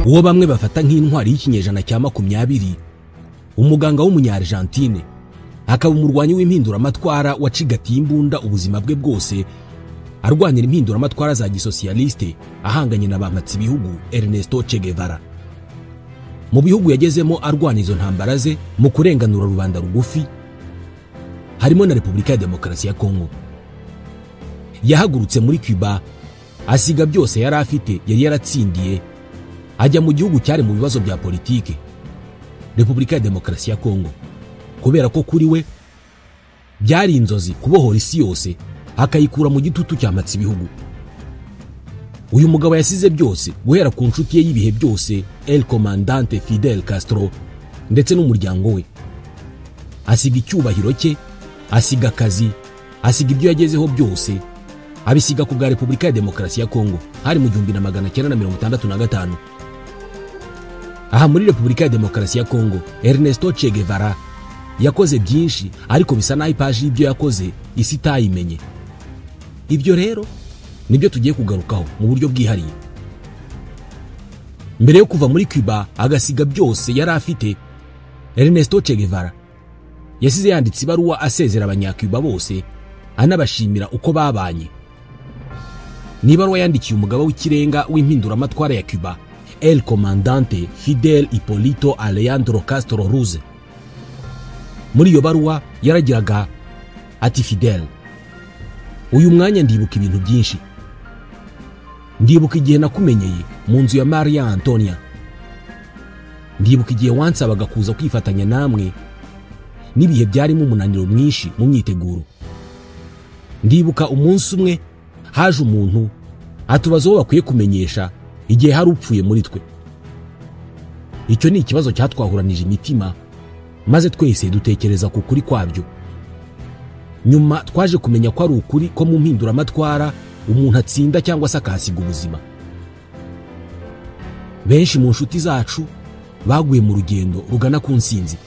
uwo bamwe bafata nk'intwari y'ikinyejana cya 20, umuganga w'umunya-Argentine akaba umurwanyi w'impinduramatwara wacigatiye imbunda ubuzima bwe bwose arwanira impinduramatwara za gisosiyaliste ahanganye na bampatsi bihugu Ernesto Che Guevara. Mu bihugu yagezemo arwana izo ntambara ze mu kurenganura rubanda rugufi harimo na Repubulika ya Demokarasi ya Kongo. Yahagurutse muri Cuba asiga byose yari afite yari yaratsindiye ajya mu gihugu cyari mu bibazo bya politike, Repubulika ya Demokarasi ya Kongo, kubera ko kuri we byari inzozi kubohora isi yose akayikura mu gitutu cyamatsi bihugu. Uyu mugabo yasize byose guhera ku nshuti ye y'ibihe byose El Comandante Fidel Castro ndetse n'umuryango we. Asiga icyubahiro cye, asiga akazi, asiga ibyo yagezeho byose, abisiga ku bwa Repubulika ya Demokarasi ya Kongo hari mu 1965. Aha muri Repubulika ya Demokarasi ya Kongo Ernesto Che Guevara yakoze byinshi, ariko bisa naho ipaji y'ibyo yakoze isi itayimenye. Ibyo rero nibyo tugiye kugarukaho mu buryo bwihariye. Mbere yo kuva muri Cuba agasiga byose yari afite, Ernesto Che Guevara yasize yanditse ibaruwa asezera abanyacuba bose anabashimira uko babanye. Nibaruwa yandikiye umugaba w'ikirenga w'impinduramatwara ya Cuba El Comandante Fidel Hipólito Alejandro Castro Ruz. Muri iyo baruwa yaragiraga ati: Fidel, uyu mwanya ndibuka ibintu byinshi. Ndibuka igihe nakumenyeye mu nzu ya Maria Antonia. Ndibuka igihe wansabaga kuza kwifatanya namwe n'ibihe byarimo umunaniro mwinshi mu myiteguro. Ndibuka umunsi umwe haje umuntu atubaza aho bakwiye kumenyesha igihe hari upfuye muri twe. Icyo ni ikibazo cyatwahuranije imitima, maze twese dutekereza ku kuri kwabyo. Nyuma twaje kumenya ko ari ukuri ko mu mpinduramatwara umuntu atsinda cyangwa se akahasiga ubuzima. Benshi mu nshuti zacu baguye mu rugendo rugana ku nsinzi.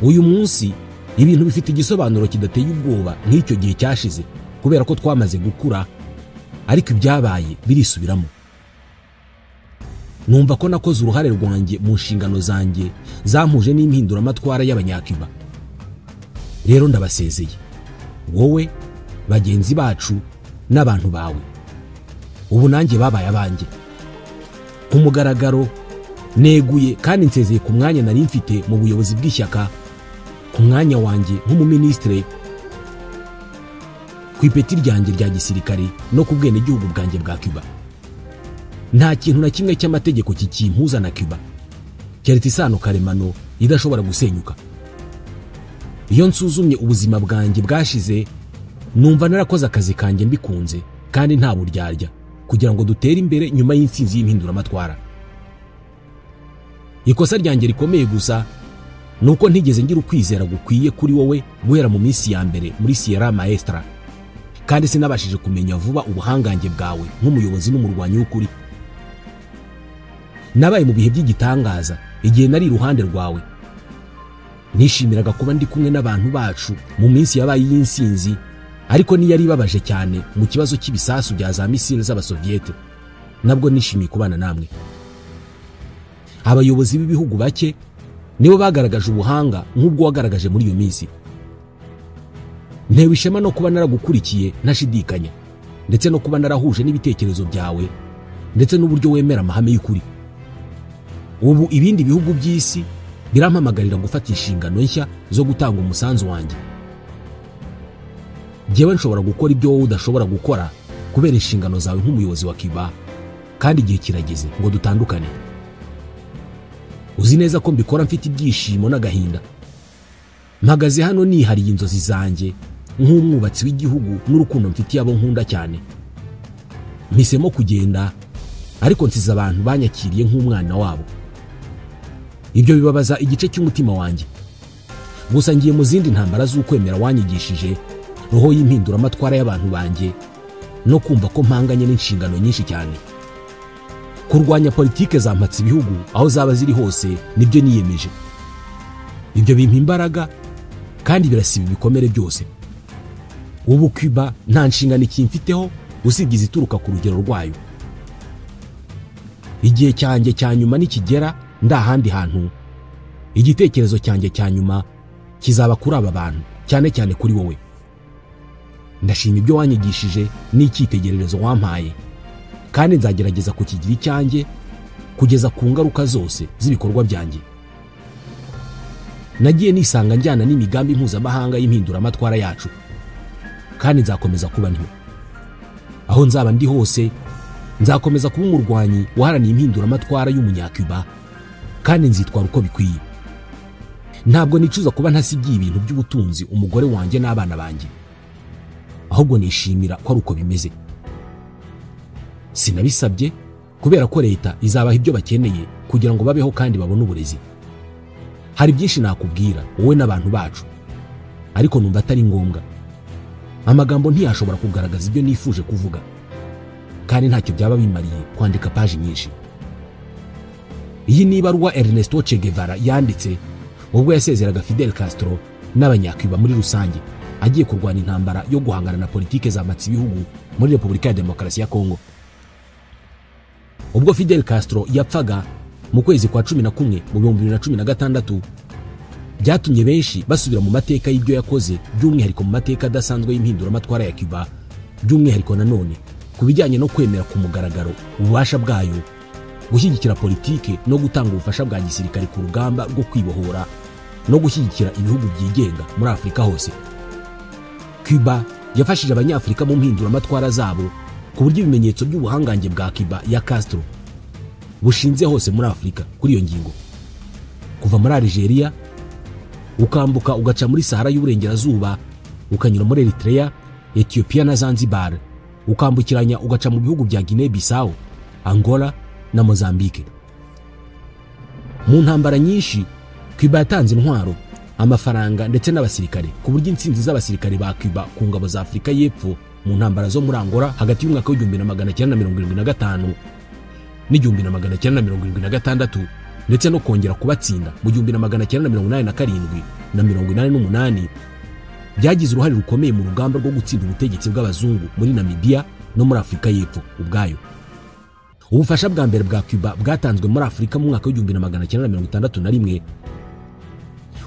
Uyu munsi ibintu bifite igisobanuro kidateye ubwoba nk'icyo gihe cyashize, kubera ko twamaze gukura, ariko ibyabaye birisubiramo. Numva ko nakoze uruhare rwanjye mu nshingano zanjye zampuje n'impinduramatwara y'abanyacuba. Rero ndabasezeye, wowe, bagenzi bacu n'abantu bawe. Ubu nanjye babaye abanjye. Ku mugaragaro neguye kandi nsezeye ku mwanya nari mfite mu buyobozi bw'ishyaka, ku mwanya wanjye nk'umuministre, ku ipeti ryanjye rya gisirikare no ku bwene gihugu bwanjye bwa Cuba. Nta kintu na kimwe cy'amategeko kikimpuza na Cuba, keretse isano karemano idashobora gusenyuka. Iyo nsuzumye ubuzima bwanjye bwashize, numva narakoze akazi kanjye mbikunze kandi nta buryarya, kugira ngo dutere imbere nyuma y'intsinzi y'impinduramatwara. Ikosa ryanjye rikomeye gusa nuko ntigeze ngira ukwizera gukwiye kuri wowe guhera mu minsi ya mbere muri Sierra Maestra, kandi sinabashije kumenya vuba ubuhangange bwawe nk'umuyobozi n'umurwanyi w'ukuri. Nabaye mu bihe by'igitangaza igihe nari iruhande rwawe. Nishimiraga kuba ndi kumwe n'abantu bacu mu minsi yabaye y'insinzi, ariko ni yari babaje cyane mu kibazo cy'ibisasu bya za misile z'abasoviete. Nabwo nishimiye kubana namwe. Abayobozi b'ibihugu bake nibo bagaragaje ubuhanga nk'ubwo wagaragaje muri iyo minsi. Ntewe ishema no kuba naragukurikiye ntashidikanya, ndetse no kuba narahuje n'ibitekerezo byawe ndetse n'uburyo wemera amahame y'ukuri. Ubu ibindi bihugu by'isi birampamagarira gufata inshingano nshya zo gutanga umusanzu wanjye. Jewe nshobora gukora ibyo wowe udashobora gukora kubera inshingano zawe nk'umuyobozi wa Cuba, kandi igihe kirageze ngo dutandukane. Uzi neza ko mbikora mfite ibyishimo n'agahinda. Mpagaze hano nihariye inzozi zanjye nk'umwubatsi w'igihugu n'urukundo mfitiye abo nkunda cyane. Mpisemo kugenda, ariko nsize abantu banyakiriye nk'umwana wabo. Ibyo bibabaza igice cy'umutima wanjye. Gusa ngiye mu zindi ntambara z'ukwemera wanyigishije, roho y'impinduramatwara y'abantu banjye, no kumva ko mpanganye n'inshingano nyinshi cyane. Kurwanya politike zampatse ibihugu aho zaba ziri hose nibyo niyemeje. Ibyo bimpa imbaraga kandi birasiba ibikomere byose. Ubu Cuba nta nshingano ikimfiteho usibye izituruka ku rugero rwayo. igihe cyanjye cya nyuma nikigera ndahandi hantu, igitekerezo cyanjye cya nyuma kizaba kuri aba bantu, cyane cyane kuri wowe. Ndashima ibyo wanyigishije n'icyitegererezo wampaye, kandi nzagerageza kukigira icyanjye kugeza ku ngaruka zose z'ibikorwa byanjye. Nagiye nisanga njyana n'imigambi mpuzamahanga y'impinduramatwara yacu, kandi nzakomeza kuba ntyo. Aho nzaba ndi hose nzakomeza kuba umurwanyi waharaniye impinduramatwara y'umunyakuba, kandi nzitwara uko bikwiye. Ntabwo nicuza kuba ntasigiye ibintu by'ubutunzi umugore wanjye n'abana banjye, ahubwo nishimira ko ari uko bimeze. Sinabisabye kubera ko leta izabaha ibyo bakeneye kugira ngo babeho kandi babone uburezi. Hari byinshi nakubwira wowe n'abantu bacu, ariko numva atari ngombwa. Amagambo ntiyashobora kugaragaza ibyo nifuje kuvuga, kandi ntacyo byaba bimariye kwandika paji nyinshi. Iyi ni ibaruwa Ernesto Che Guevara yanditse ubwo yasezeraga Fidel Castro n'abanyakuba muri rusange, agiye kurwana intambara yo guhangana na politike zamatse ibihugu muri Repubulika ya Demokarasi ya Kongo. Ubwo Fidel Castro yapfaga mu kwezi kwa 11 mu 2016, byatumye benshi basubira mu mateka y'ibyo yakoze, by'umwihariko mu mateka adasanzwe y'impinduramatwara ya Cuba, by'umwihariko nanone ku bijyanye no kwemera ku mugaragaro ububasha bwayo, gushyigikira politike no gutanga ubufasha bwa gisirikare ku rugamba rwo kwibohora no gushyigikira ibihugu byigenga muri Afurika hose. Cuba yafashije abanyafurika mu mpinduramatwara zabo ku buryo ibimenyetso by'ubuhangange bwa Cuba ya Castro bushinze hose muri Afurika kuri iyo ngingo. Kuva muri Algeria ukambuka ugaca muri Sahara y'uburengerazuba, ukanyura muri Eritrea, Ethiopia na Zanzibar, ukambukiranya ugaca mu bihugu bya Guinea Bissau, Angola na Mozambique. Mu ntambara nyinshi Cuba yatanze intwaro, amafaranga ndetse n'abasirikare, ku buryo intsinzi z'abasirikare ba Cuba ku ngabo za Afurika y'Epfo mu ntambara zo muri Angola hagati y'umwaka w'1975 n'1976 ndetse no kongera kubatsinda mu 1987 na 1988 byagize uruhare rukomeye mu rugamba rwo gutsinda ubutegetsi bw'abazungu muri Namibia no muri Afurika y'Epfo ubwayo. Ubufasha bwa mbere bwa Cuba bwatanzwe muri Afurika mu mwaka w'1961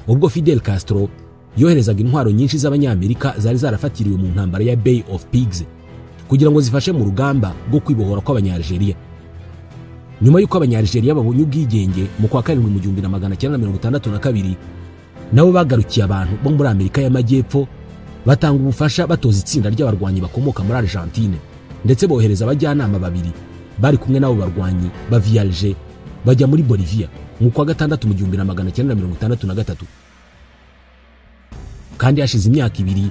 ubwo Fidel Castro yoherezaga intwaro nyinshi z'abanyamerika zari zarafatiriwe mu ntambara ya Bay of Pigs kugira ngo zifashe mu rugamba rwo kwibohora kw'Abanyalgeria. Nyuma y'uko Abanyalgeria babonye ubwigenge mu kwa 7 mu 1962, nabo bagarukiye abantu bo muri Amerika y'Amajyepfo batanga ubufasha, batoza itsinda ry'abarwanyi bakomoka muri Argentine, ndetse bohereza abajyanama babiri bari kumwe nabo barwanyi bava Alger bajya muri Bolivia mu kwa 6 mu 1963. Kandi hashize imyaka 2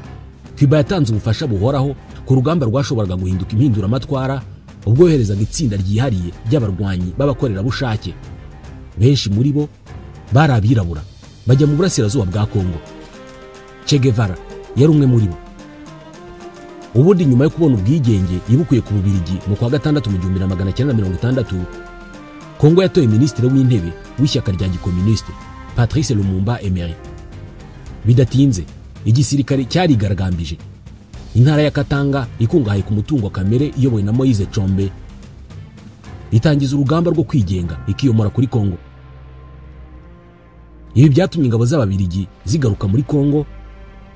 Cuba yatanze ubufasha buhoraho ku rugamba rwashoboraga guhinduka impinduramatwara ubwo yoherezaga itsinda ryihariye ry'abarwanyi b'abakorera bushake. Benshi muri bo bari abirabura bajya mu burasirazuba bwa Kongo. Che Guevara yari umwe muri bo. Ubundi nyuma yo kubona ubwigenge yibukuye ku Bubiligi mu kwa 6 mu 1960, Kongo yatoye minisitiri w'intebe w'ishyaka rya gikomuniste Patrice Lumumba Emery. Bidatinze igisirikare cyarigaragambije. Intara ya Katanga ikungahaye ku mutungo kamere iyobowe na Moise Chombe itangiza urugamba rwo kwigenga ikiyomora kuri Kongo. Ibi byatumye ingabo z'Ababiligi zigaruka muri Kongo,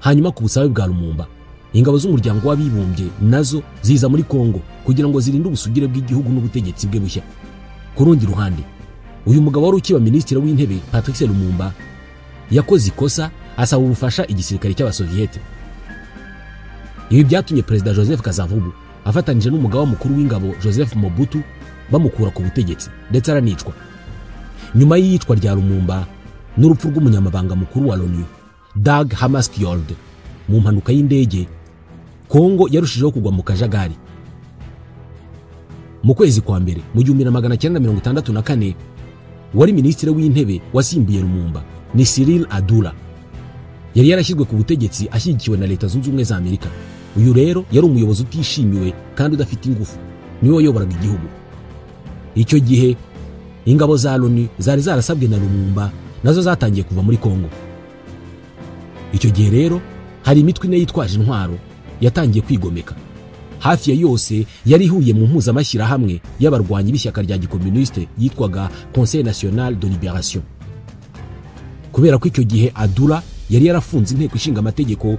hanyuma ku busabe bwa Lumumba ingabo z'umuryango w'abibumbye nazo ziza muri Kongo kugira ngo zirinde ubusugire bw'igihugu n'ubutegetsi bwe bushya. Ku rundi ruhande, uyu mugabo wari ukiba minisitiri w'intebe Patrice Lumumba yakoze ikosa, asaba ubufasha igisirikare cy'Abasoviete. Ibi byatumye Perezida Joseph Kasavubu afatanije n'umugaba mukuru w'ingabo Joseph Mobutu bamukura ku butegetsi ndetse aranicwa. Nyuma y'iyicwa rya Lumumba n'urupfu rw'umunyamabanga mukuru wa Loni Dag Hammarskjöld mu mpanuka y'indege, Kongo yarushijeho kugwa mu kajagari. Mu kwezi kwa mbere mu 1964 wari minisitiri w'intebe wasimbuye Lumumba ni Cyril Adula. Yari yarashyizwe ku butegetsi ashyigikiwe na Leta Zunze Ubumwe za Amerika. Uyu rero yari umuyobozi utishimiwe kandi udafite ingufu, niwe wayoboraga igihugu. Icyo gihe ingabo za Loni zari zarasabwe na Lumumba nazo zatangiye kuva muri Kongo. Icyo gihe rero hari imitwe ine yitwaje intwaro yatangiye kwigomeka. hafi ya yose yari ihuye mu mpuzamashyirahamwe y'abarwanyi b'ishyaka rya gikomuniste yitwaga Conseil National de Libération. Kubera ko icyo gihe Adula yari yarafunze inteko ishinga amategeko,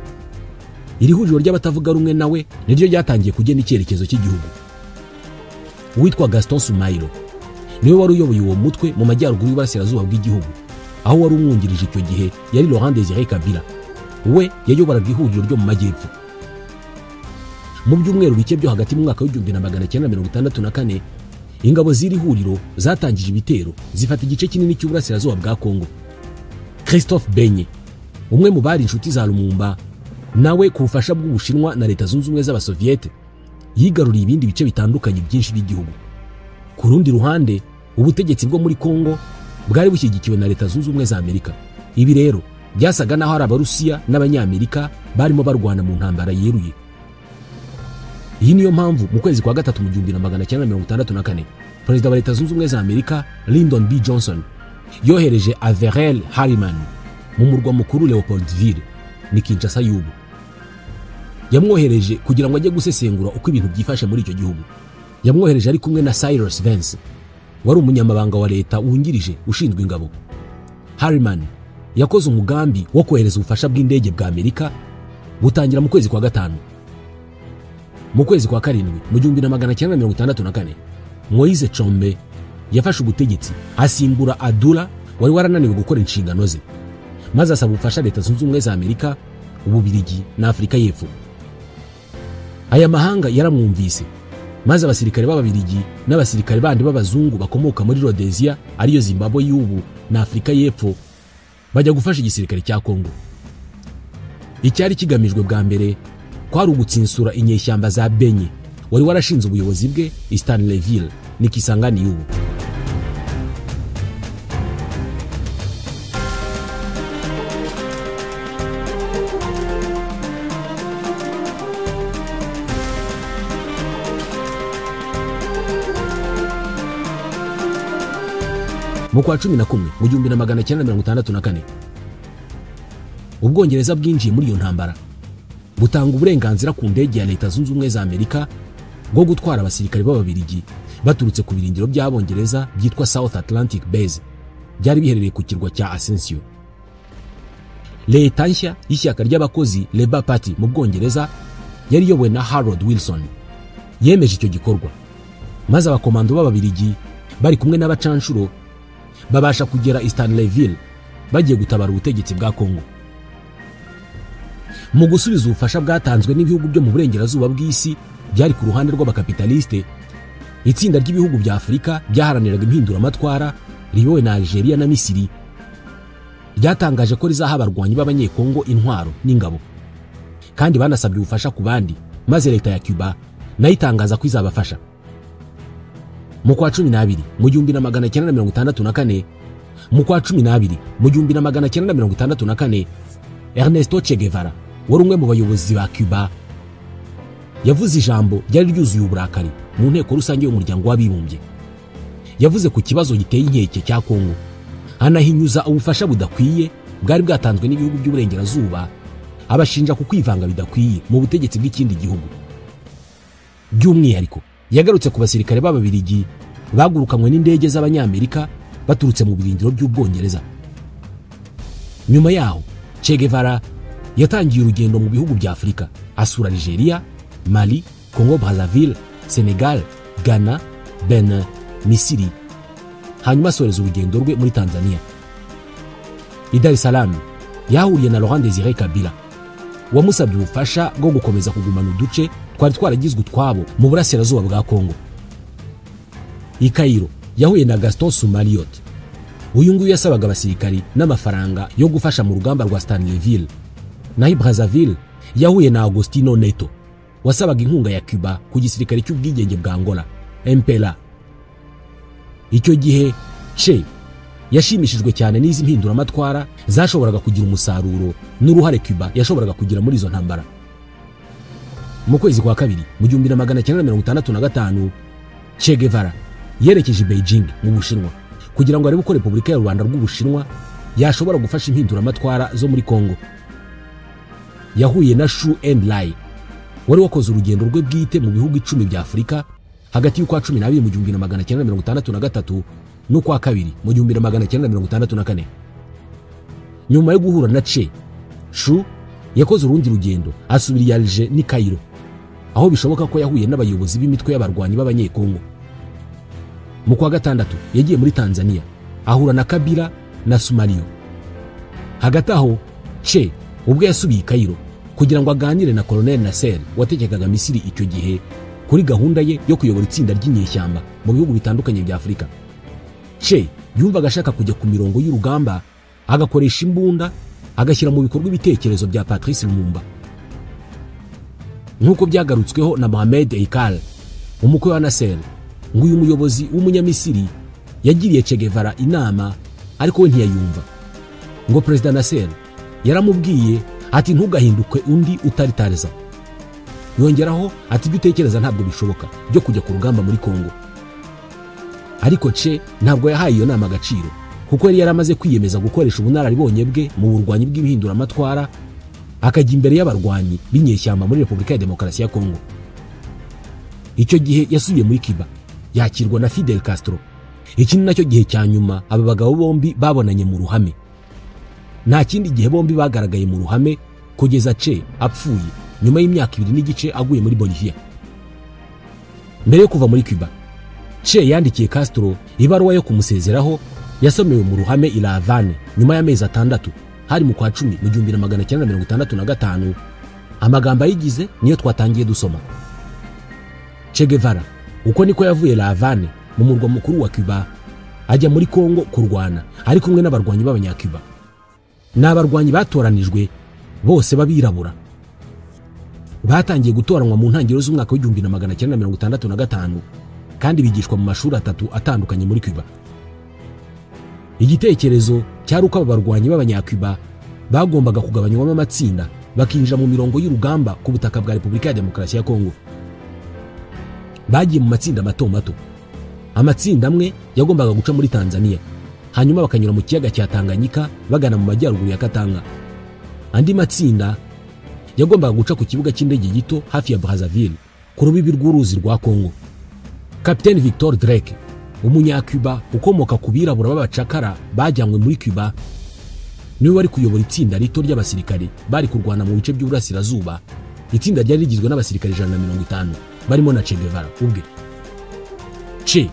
iri huriro ry'abatavuga rumwe nawe niryo ryatangiye kugena icyerekezo cy'igihugu. Uwitwa Gaston Soumaïlo niwe wari uyoboye uwo mutwe mu majyaruguru y'uburasirazuba bw'igihugu, aho wari umwungirije icyo gihe yari Laurent Désiré Kabila, we yayoboraga ihuriro ryo mu majyepfo. Mu byumweru bike byo hagati mu mwaka w'1964 ingabo z'iri huriro zatangije ibitero zifata igice kinini cy'uburasirazuba bwa Kongo. Christophe Benye, umwe mu bari inshuti za Lumumba, nawe ku bufasha bw'Ubushinwa na Leta Zunze Ubumwe z'Abasoviete, yigaruriye ibindi bice bitandukanye byinshi by'igihugu. Ku rundi ruhande, ubutegetsi bwo muri Kongo bwari bushyigikiwe na Leta Zunze Ubumwe za Amerika. Ibi rero byasaga naho ari Abarusiya n'Abanyamerika barimo barwana mu ntambara yeruye. Iyi niyo mpamvu mu kwezi kwa gatatu mu 1964 Perezida wa Leta Zunze Ubumwe za Amerika Lyndon B. Johnson yohereje Averell Harriman mu murwa mukuru Leopoldville ni Kinshasa y'ubu. Yamwohereje kugira ngo ajye gusesengura uko ibintu byifashe muri icyo gihugu. Yamwohereje ari kumwe na Cyrus Vance, wari umunyamabanga wa leta wungirije ushinzwe ingabo. Harriman yakoze umugambi wo kohereza ubufasha bw'indege bwa Amerika butangira mu kwezi kwa gatanu. Mu kwezi kwa karindwi mu 1964 Moise Chombe yafashe ubutegetsi asimbura Adula wari warananiwe gukora inshingano ze, maze asaba ubufasha Leta Zunze Ubumwe za Amerika, Ububiligi na Afurika y'Epfo. Aya mahanga yaramwumvise, maze abasirikare b'Ababiligi n'abasirikare bandi b'abazungu bakomoka muri Rhodesia ariyo Zimbabwe y'ubu na Afurika y'Epfo bajya gufasha igisirikare cya Kongo. Icyari kigamijwe bwa mbere kwari ugutsinsura inyeshyamba za Benye wari warashinze ubuyobozi bwe i Stanleyville ni Kisangani y'ubu. Mu kwa 11 mu 1964 Ubwongereza bwinjiye muri iyo ntambara, butanga uburenganzira ku ndege ya Leta Zunze Ubumwe za Amerika bwo gutwara abasirikare b'Ababiligi baturutse ku birindiro by'Abongereza byitwa South Atlantic Base, byari biherereye ku kirwa cya Ascension. Leta nshya y'ishyaka ry'abakozi Labour Party mu Bwongereza yari yobowe na Harold Wilson yemeje icyo gikorwa, maze abakomando b'Ababiligi bari kumwe n'abacanshuro babasha kugera i Stanleyville bagiye gutabara ubutegetsi bwa Kongo. Mu gusubiza ubufasha bwatanzwe n'ibihugu byo mu burengerazuba bw'isi byari ku ruhande rw'abakapitaliste, itsinda ry'ibihugu bya Afurika byaharaniraga impinduramatwara riyobowe na Algeria na Misiri ryatangaje ko rizaha abarwanyi b'Abanyekongo intwaro n'ingabo, kandi banasabye ubufasha ku bandi, maze leta ya Cuba nayo itangaza ko izabafasha. Mu kwa 12 mu 1964 mu kwa 12 mu 1964 Ernesto Che Guevara wari umwe mu bayobozi ba Cuba yavuze ijambo ryari ryuzuye uburakari mu nteko rusange y'umuryango w'abibumbye. Yavuze ku kibazo giteye inkeke cya Kongo, anahinyuza ubufasha budakwiye bwari bwatanzwe n'ibihugu by'uburengerazuba, abashinja ku kwivanga bidakwiye mu butegetsi bw'ikindi gihugu. By'umwihariko yagarutse ku basirikare b'Ababiligi bagurukanywe n'indege z'Abanyamerika baturutse mu birindiro by'Ubwongereza. Nyuma yaho Che Guevara yatangiye urugendo mu bihugu bya Afurika, asura Algeria, Mali, Congo Brazzaville, Senegal, Ghana, Benin, Misiri, hanyuma asoreza urugendo rwe muri Tanzania. I Dar es Salaam yahuriye na Laurent Désiré Kabila wamusabye ubufasha bwo gukomeza kugumana uduce twari twaragizwe utwabo mu burasirazuba bwa Kongo. I Cairo yahuye na Gaston Soumaïlo, uyu nguyu yasabaga abasirikari n'amafaranga yo gufasha mu rugamba rwa Stanleyville. Naho i Brazzaville yahuye na Agostinho Neto wasabaga inkunga ya Cuba ku gisirikare cy'ubwigenge bwa Angola, MPLA. Icyo gihe Che yashimishijwe cyane n'izi mpinduramatwara zashoboraga kugira umusaruro n'uruhare Cuba yashoboraga kugira muri izo ntambara. Mu kwezi kwa kabiri mu 1965 Che Guevara yerekeje Beijing mu Bushinwa kugira ngo arebe uko Repubulika ya Rwanda rw'Ubushinwa yashobora gufasha impinduramatwara zo muri Kongo. Yahuye na Shu Enlai wari wakoze urugendo rwe bwite mu bihugu 10 bya Afurika hagati y'ukwa 12 mu 1963 n'ukwa 2 mu 1964. Nyuma yo guhura na Che, Shu yakoze urundi rugendo asubira i Alger ni Cairo, aho bishoboka ko yahuye n'abayobozi b'imitwe y'abarwanyi b'abanyekongo. Mu kwa gatandatu yagiye muri Tanzania ahura na Kabila na Somalia. Hagati aho Che ubwo yasubiye i Cairo kugira ngo aganire na Colonel Nasser wategekaga Misiri icyo gihe kuri gahunda ye yo kuyobora itsinda ry'inyeshyamba mu bihugu bitandukanye bya Afurika. Che yumvaga ashaka kujya ku mirongo y'urugamba agakoresha imbunda agashyira mu bikorwa ibitekerezo bya Patrice Lumumba, nk'uko byagarutsweho na Mohamed Eikal, umukwe wa Nasser, ngo uyu muyobozi w'umunyamisiri yagiriye Che Guevara inama ariko we ntiyayumva. Ngo President Nasser yaramubwiye ati ntugahinduke undi utari Tarza. Yongeraho ati ibyo utekereza ntabwo bishoboka byo kujya ku rugamba muri Kongo. Ariko Che ntabwo yahaye iyo nama agaciro, kuko yari yaramaze kwiyemeza gukoresha ubunararibonye bwe mu burwanyi bw'ibihinduramatwara akajya imbere y'abarwanyi b'inyeshyamba muri Repubulika ya Demokarasi ya Kongo. Icyo gihe yasubiye muri Cuba yakirwa na Fidel Castro. Iki ni nacyo gihe cya nyuma aba bagabo bombi babonanye mu ruhame. Nta kindi gihe bombi bagaragaye mu ruhame kugeza Che apfuye nyuma y'imyaka 2 n'igice aguye muri Bolivia. Mbere yo kuva muri Cuba, Che yandikiye Castro ibaruwa yo kumusezeraho yasomewe mu ruhame i La Havane nyuma y'amezi 6 hari mu kwa 10 mu 1965. Amagambo ayigize niyo twatangiye dusoma. Che Guevara uko niko yavuye La Havane mu murwa mukuru wa Cuba ajya muri Kongo kurwana ari kumwe n'abarwanyi b'abanyacuba. N'abarwanyi batoranijwe bose babirabura batangiye gutoranwa mu ntangiriro z'umwaka wa 1965 kandi bigishwa mu mashuri 3 atandukanye muri Cuba. Igitekerezo cyari uko abarwanyi b'abanyacuba bagombaga kugabanywamo amatsinda bakinjira mu mirongo y'urugamba ku butaka bwa Repubulika ya Demokarasi ya Kongo. Bagiye mu matsinda mato mato. Amatsinda amwe yagombaga guca muri Tanzania, hanyuma bakanyura mu kiyaga cya Tanganyika bagana mu majyaruguru ya Katanga. Andi matsinda yagombaga guca ku kibuga cy'indege gito hafi ya Brazzaville ku rubibi rw'uruzi rwa Kongo. Captain Victor Drake, umunyacuba ukomoka ku birabura b'abacakara bajyanywe muri Cuba, niwe wari kuyobora itsinda rito ry'abasirikare bari kurwana mu bice by'uburasirazuba. Itsinda ryari rigizwe n'abasirikare 150 barimo na Che Guevara ubwe. Che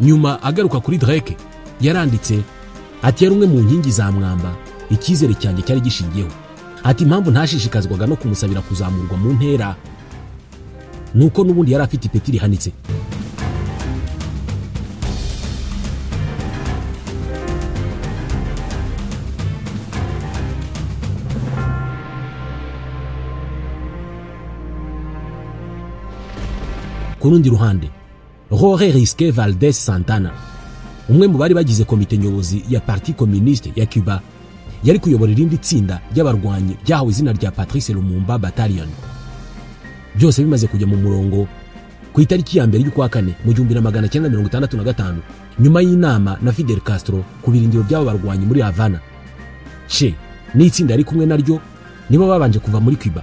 nyuma agaruka kuri Drake yaranditse ati yari umwe mu nkingi za mwamba icyizere cyanjye cyari gishingiyeho. Ati impamvu ntashishikazwaga no kumusabira kuzamurwa mu ntera nuko n'ubundi yari afite ipeti rihanitse. Ku rundi ruhande, Jorge Risque Valdez Santana, umwe mu bari bagize komite nyobozi ya Parti Communiste ya Cuba, yari kuyobora irindi tsinda ry'abarwanyi ryahawe izina rya Patrice Lumumba Battalion. Byose bimaze kujya mu murongo ku itariki ya mbere y'ukwa 4 mu 1965 nyuma y'inama na Fidel Castro ku birindiro by'abarwanyi muri Havana. Che n'itsinda ari kumwe naryo nibo babanje kuva muri Cuba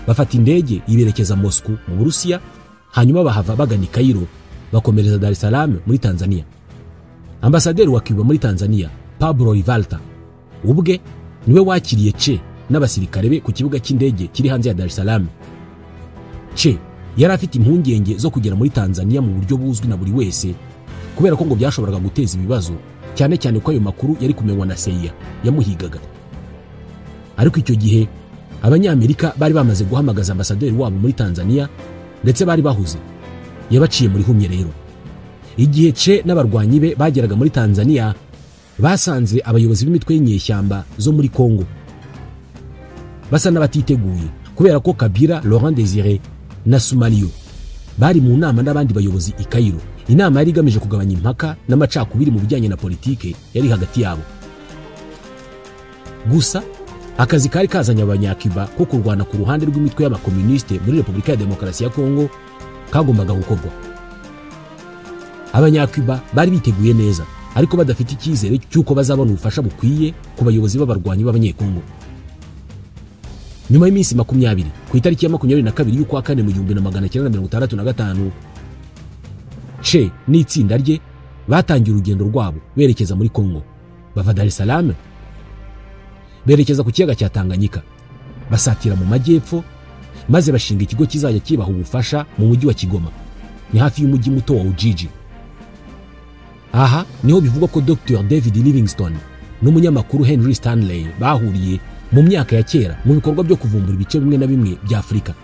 bafata indege iberekeza Moscow mu Burusiya, hanyuma bahava bagana Cairo bakomereza Dar es Salaam muri Tanzania. Ambasaderi wa Cuba muri Tanzania Pablo Rivalta ubwe niwe wakiriye Che n'abasirikare be ku kibuga cy'indege kiri hanze ya Dar es Salaam. Che yari afite impungenge zo kugera muri Tanzania mu buryo buzwi na buri wese kubera ko ngo byashoboraga guteza ibibazo, cyane cyane ko ayo makuru yari kumenywa na CIA yamuhigaga. Ariko icyo gihe abanyamerika bari bamaze guhamagaza ambasaderi wabo muri Tanzania ndetse bari bahuze. Yabaciye muri humye rero. Igihe Che n'abarwanyi be bageraga muri Tanzania basanze abayobozi b'imitwe y'inyeshyamba zo muri Kongo basa n'abatiteguye kubera ko Kabila, Laurent Désiré na Somalia bari mu nama n'abandi bayobozi i Cairo. Inama yari igamije kugabanya impaka n'amacakubiri mu bijyanye na politike yari hagati yabo. Gusa akazi kari kazanye abanyacuba ko kurwana ku ruhande rw'imitwe y'abakomuniste muri Repubulika ya Demokarasi ya Kongo kagombaga gukorwa. Abanyacuba bari biteguye neza ariko badafite icyizere cy'uko bazabona ubufasha bukwiye ku bayobozi b'abarwanyi b'abanyekongo. nyuma y'iminsi 20 ku itariki ya 22 y'ukwa kane mu 1965 Che n'itsinda rye batangiye urugendo rwabo berekeza muri Kongo. Bava Dar es Salaam berekeza ku kiyaga cya Tanganyika, basatira mu majyepfo maze bashinga ikigo kizajya kibaha ubufasha mu mujyi wa Kigoma, ni hafi y'umujyi muto wa Ujiji. Aha niho bivugwa ko Dr David Livingstone n'umunyamakuru Henry Stanley bahuriye mu myaka ya kera mu bikorwa byo kuvumbura ibice bimwe na bimwe bya Afrika.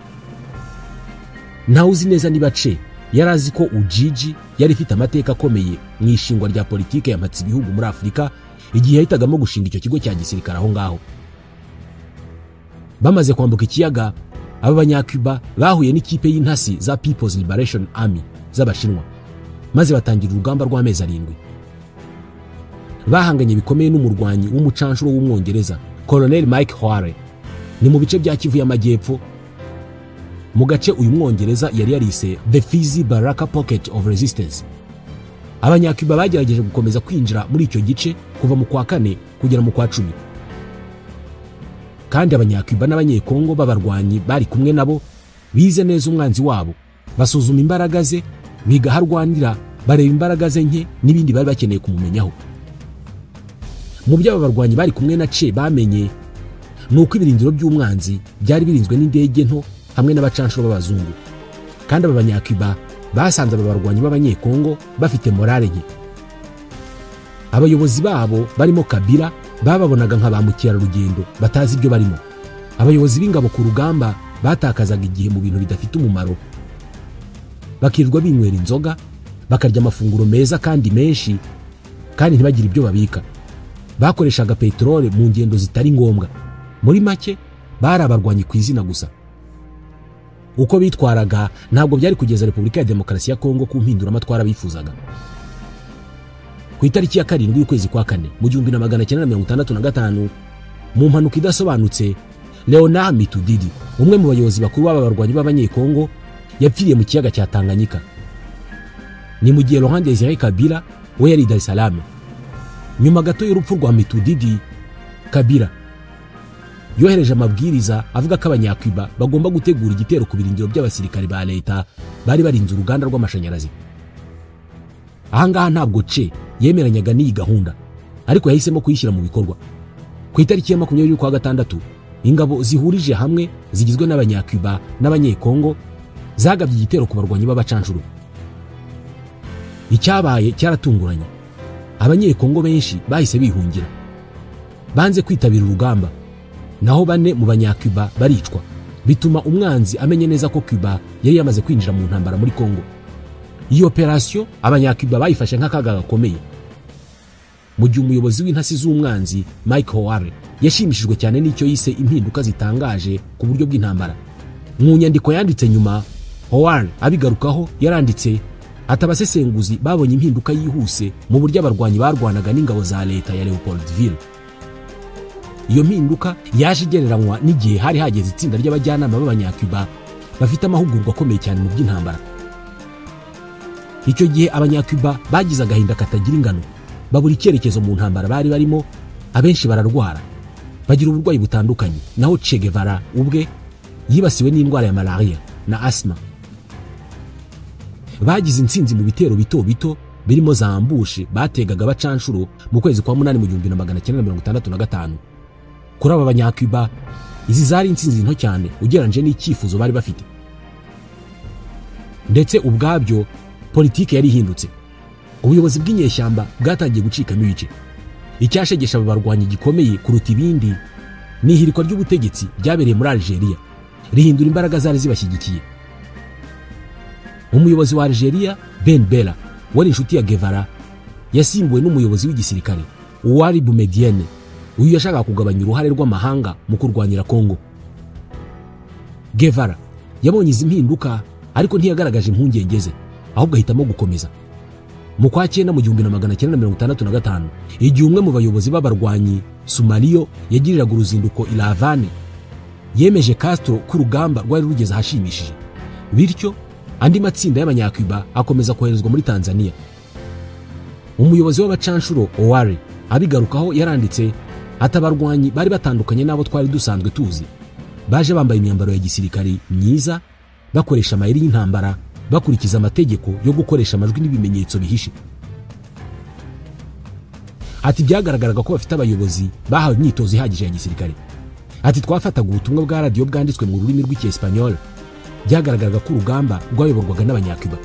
Ntawuzi neza niba Che yarazi ko Ujiji yari ifite amateka akomeye mu ishingwa rya politike yamatse ibihugu muri Afrika igihe yahitagamo gushinga icyo kigo cya gisirikare aho ngaho. Bamaze kwambuka ikiyaga, aba banyakuba bahuye n'ikipe y'intasi za People's Liberation Army z'Abashinwa, maze batangira urugamba rw'amezi 7. Bahanganye bikomeye n'umurwanyi w'umucanshuro w'umwongereza Colonel Mike Hoare, ni mu bice bya Kivu y'Amajyepfo, mu gace uyu mwongereza yari yarise The Fizi Baraka Pocket of Resistance. Abanyakuba bagerageje gukomeza kwinjira muri icyo gice kuva mu kwa 4 kugera mu kwa 10. Kandi abanyakuba n'abanyekongo b'abarwanyi bari kumwe nabo bize neza umwanzi wabo, basuzuma imbaraga ze, biga harwanira, bareba imbaraga ze nke n'ibindi bari bakeneye kumumenyaho. Mu by'aba barwanyi bari kumwe na Che bamenye nuko ibirindiro by'umwanzi byari birinzwe n'indege nto hamwe n'abacanshuro b'abazungu, kandi aba banyakuba basanze aba barwanyi b'abanyekongo bafite morale nke. Abayobozi babo barimo Kabila bababonaga nka ba mukerarugendo batazi ibyo barimo. Abayobozi b'ingabo ku rugamba batakazaga igihe mu bintu bidafite umumaro, bakirirwa binywera inzoga, bakarya amafunguro meza kandi menshi, kandi ntibagire ibyo babika. Bakoreshaga peterole mu ngendo zitari ngombwa. Muri make bari abarwanyi ku izina gusa. Uko bitwaraga ntabwo byari kugeza Repubulika ya Demokarasi ya Kongo ku mpinduramatwara bifuzaga. Ku itariki ya 7 y'ukwezi kwa 4 mu 1965, mu mpanuka idasobanutse, Leonard Mitudidi, umwe mu bayobozi bakuru b'abarwanyi b'abanyekongo, yapfiriye mu kiyaga cya Tanganyika. Ni mu gihe Laurent Désiré Kabila we yari Dar es Salaam. Nyuma gato y'urupfu rwa Mitudidi, Kabila yohereje amabwiriza avuga ko abanyakuba bagomba gutegura igitero ku birindiro by'abasirikare ba leta bari barinze uruganda rw'amashanyarazi. Ahangaha ntabwo Che yemeranyaga n'iyi gahunda, ariko yahisemo kuyishyira mu bikorwa. Ku itariki ya 20 y'ukwa 6, ingabo zihurije hamwe zigizwe n'abanyakuba n'abanyekongo zagabye igitero ku barwanyi b'abacanshuro. Icyabaye cyaratunguranye. Abanyekongo benshi bahise bihungira, banze kwitabira urugamba, naho 4 mu banyakuba baricwa, bituma umwanzi amenye neza ko Cuba yari yamaze kwinjira mu ntambara muri Kongo. Iyi operation abanyakuba bayifashe nk'akaga gakomeye. Mu gihe umuyobozi w'intasi z'umwanzi Mike Hoare yashimishijwe cyane n'icyo yise impinduka zitangaje ku buryo bw'intambara. Mu nyandiko yanditse nyuma, Hoare abigarukaho yaranditse ati abasesenguzi babonye impinduka yihuse mu buryo abarwanyi barwanaga n'ingabo za leta ya Leopoldville. Iyo mpinduka yaje igereranywa n'igihe hari hageze itsinda ry'abajyanama b'abanyakuba bafite amahugurwa akomeye cyane mu by'intambara. Icyo gihe abanyakuba bagize agahinda katagira ingano, babura icyerekezo mu ntambara bari barimo, abenshi bararwara, bagira uburwayi butandukanye, naho Che Guevara ubwe yibasiwe n'indwara ya malaria na asthma. Bagize intsinzi mu bitero bito bito birimo za ambushe bategaga abacanshuro mu kwezi kwa 8 mu 1965. Kuri aba banyakuba izi zari intsinzi nto cyane ugereranyije n'icyifuzo bari bafite. Ndetse ubwabyo politike yari ihindutse. Ubuyobozi bw'inyeshyamba bwatangiye gucikamo ibice. Icyashegesha aba barwanyi gikomeye kuruta ibindi ni ihirikwa ry'ubutegetsi byabereye muri Algeria, rihindura imbaraga zari zibashyigikiye. Umuyobozi wa Algeria Ben Bella wari inshuti ya Guevara yasimbuwe n'umuyobozi w'igisirikare Ouari Boumediene, uyu yashaka kugabanya uruhare rw'amahanga mu kurwanira Kongo. Guevara yabonye izi mpinduka ariko ntiyagaragaje impungenge ze, ahubwo ahitamo gukomeza. Mu kwa 9 mu 1965, igihe umwe mu bayobozi b'abarwanyi Somalia yagiriraga uruzinduko i La Havane, yemeje Castro ku rugamba rwari rugeze ahashimishije, bityo andi matsinda y'abanyakuba akomeza koherezwa muri Tanzania. Umuyobozi w'abacanshuro Ouari abigarukaho yaranditse ati abarwanyi bari batandukanye n'abo twari dusanzwe tuzi, baje bambaye imyambaro ya gisirikare myiza, bakoresha amayeri y'intambara, bakurikiza amategeko yo gukoresha amajwi n'ibimenyetso bihishe. Ati byagaragaraga ko bafite abayobozi bahawe imyitozo ihagije ya gisirikare. Ati twafataga ubutumwa bwa radio bwanditswe mu rurimi rw'Icyesipanyol, byagaragaraga ko urugamba rwayoborwaga n'abanyakuba.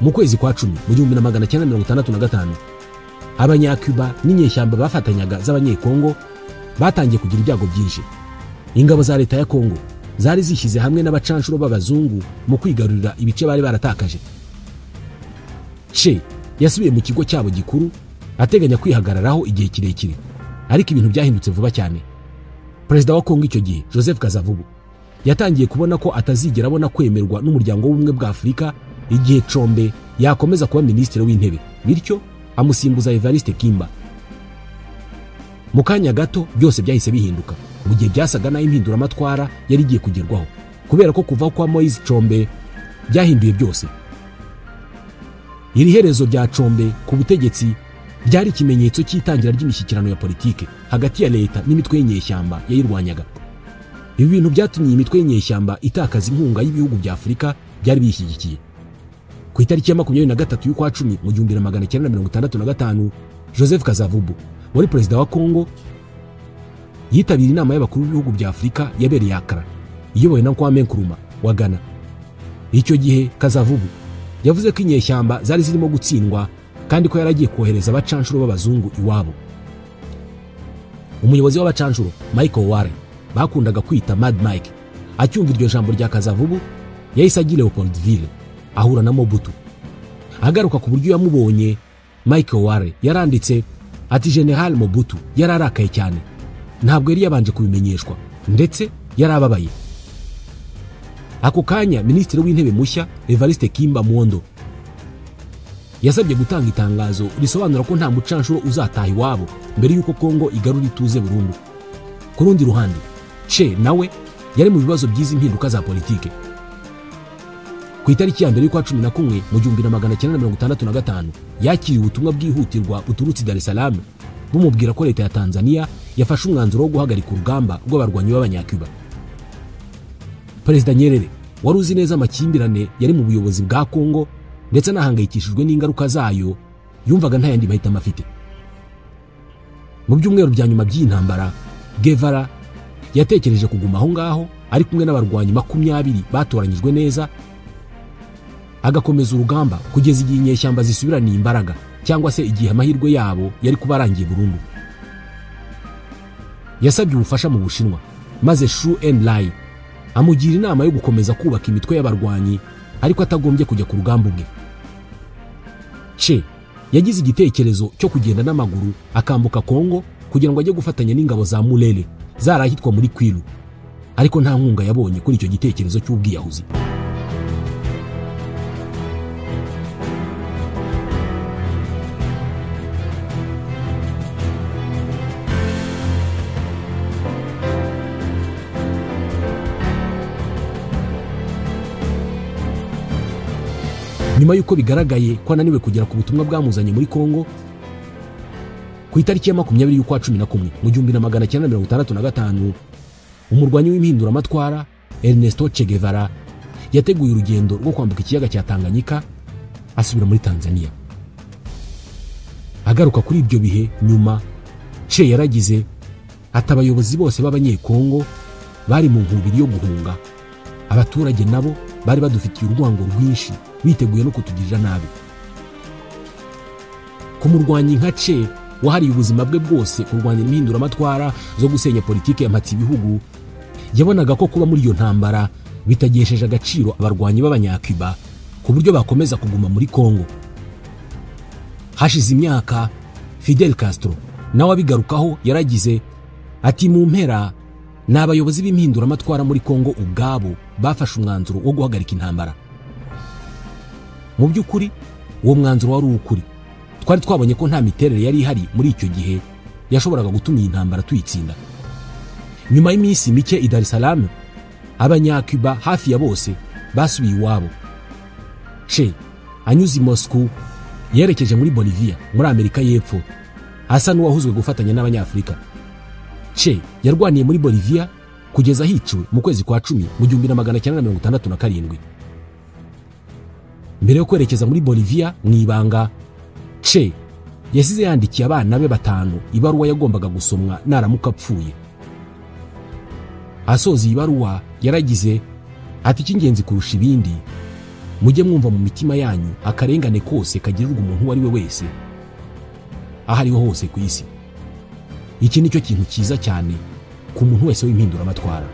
Mu kwezi kwa 10 mu 1965 abanyakuba n'inyeshyamba bafatanyaga z'abanyekongo batangiye kugira ibyago byinshi. Ingabo za leta ya Kongo zari zishyize hamwe n'abacanshuro b'abazungu mu kwigarurira ibice bari baratakaje. Che yasubiye mu kigo cyabo gikuru ateganya kwihagararaho igihe kirekire, ariko ibintu byahindutse vuba cyane. Perezida wa Kongo icyo gihe Joseph Kasavubu yatangiye kubona ko atazigera abona kwemerwa n'umuryango w'ubumwe bwa Afurika igihe Chombe yakomeza kuba minisitiri w'intebe, bityo amusimbuza Evariste Kimba. Mu kanya gato byose byahise bihinduka mu gihe byasaga naho impinduramatwara yari igiye kugerwaho, kubera ko kuva kwa Moise Chombe byahinduye byose. Iri herezo rya Chombe ku butegetsi byari ikimenyetso cy'itangira ry'imishyikirano ya politike hagati ya leta n'imitwe y'inyeshyamba yayirwanyaga. Ibi bintu byatumye imitwe y'inyeshyamba itakaza inkunga y'ibihugu bya Afurika byari bishyigikiye. Ku itariki ya 23 y'ukwa 10 mu 1965 Joseph Kasavubu wari perezida wa Kongo yitabira inama y'abakuru b'ibihugu bya Afurika yabereye Accra iyobowe na Kwame Nkrumah wa Ghana. Icyo gihe Kasavubu yavuze ko inyeshyamba zari zirimo gutsindwa kandi ko yaragiye kohereza abacanshuro b'abazungu iwabo. Umuyobozi w'abacanshuro Michael Ware bakundaga kwita Mad Mike acyumva iryo jambo rya Kasavubu yahise ajya Leopoldville ahura na Mobutu. Agaruka ku buryo yamubonye, Michael Ware yaranditse ati General Mobutu yararakaye cyane, ntabwo yari yabanje kubimenyeshwa ndetse yarababaye. Ako kanya minisitiri w'intebe mushya Evariste Kimba Mwondo yasabye gutanga itangazo risobanura ko nta mucanshuro uzataha iwabo mbere y'uko Kongo igarura ituze burundu. Ku rundi ruhande Che nawe yari mu bibazo by'izi impinduka za politike. Ku itariki ya 11 mu 1965 yakiriye ubutumwa bwihutirwa buturutse Dar es Salaam bumubwira ko leta ya Tanzania yafashe umwanzuro wo guhagarika urugamba rw'abarwanyi b'abanyakuba. Perezida Nyerere wari uzi neza amakimbirane yari mu buyobozi bwa Kongo ndetse nahangayikishijwe n'ingaruka zayo, yumvaga nta yandi mahitamo afite. Mu byumweru bya nyuma by'intambara, Guevara yatekereje kuguma aho ngaho ari kumwe n'abarwanyi 20 batoranyijwe neza, agakomeza urugamba kugeza igihe inyeshyamba zisubiraniye imbaraga cyangwa se igihe amahirwe yabo yari kubarangiye burundu. Yasabye ubufasha mu Bushinwa, maze Xu Enlai amugira inama yo gukomeza kubaka imitwe y'abarwanyi ariko atagombye kujya ku rugamba ubwe. Che yagize igitekerezo cyo kugenda n'amaguru akambuka Kongo kugira ngo ajye gufatanya n'ingabo za Mulele zarahitwa muri Kwilu, ariko nta nkunga yabonye kuri icyo gitekerezo cy'ubwiyahuzi. Nyuma yuko bigaragaye ko ananiwe kugera ku butumwa bwamuzanye muri Kongo, ku itariki ya 20 y'ukwa 11 mu 1965 umurwanyi w'impinduramatwara Ernesto Che Guevara yateguye urugendo rwo kwambuka ikiyaga cya Tanganyika asubira muri Tanzania. Agaruka kuri ibyo bihe nyuma, Che yaragize ati abayobozi bose b'abanyekongo bari mu nkubiri yo guhunga, abaturage nabo bari badufitiye urwango rwinshi biteguye no kutugirira nabi. Ku murwanyi nka Che wahariye ubuzima bwe bwose kurwanya impinduramatwara zo gusenya politike ya mpatsi ibihugu, yabonaga ko kuba muri iyo ntambara bitagesheje agaciro abarwanyi b'abanyakuba ku buryo bakomeza kuguma muri Kongo. Hashize imyaka, Fidel Castro nawe abigarukaho yaragize ati mu mpera n'abayobozi b'impinduramatwara muri Kongo ubwabo bafashe umwanzuro wo guhagarika intambara. Mu by'ukuri uwo mwanzuro wari ukuri. Twari twabonye ko nta miterere yari ihari muri icyo gihe yashoboraga gutuma iyi ntambara tuyitsinda. Nyuma y'iminsi mike i Dar es Salaam, abanyakuba hafi ya bose basubiye iwabo. Che anyuze i Moscow yerekeje muri Bolivia muri Amerika y'Epfo, asa n'uwahuzwe gufatanya n'abanyafrika. Che yarwaniye muri Bolivia kugeza hiciwe mu kwezi kwa 10 mu 1967. Mbere yo kwerekeza muri Bolivia mu ibanga, Che yasize yandikiye abana be 5 ibaruwa yagombaga gusomwa naramuka apfuye. Asoza ibaruwa yaragize ati cy'ingenzi kurusha ibindi, mujye mwumva mu mitima yanyu akarengane kose kagirirwa umuntu wari we wese ahariho hose ku isi. Iki nicyo kintu cyiza cyane ku muntu wese w'impinduramatwara.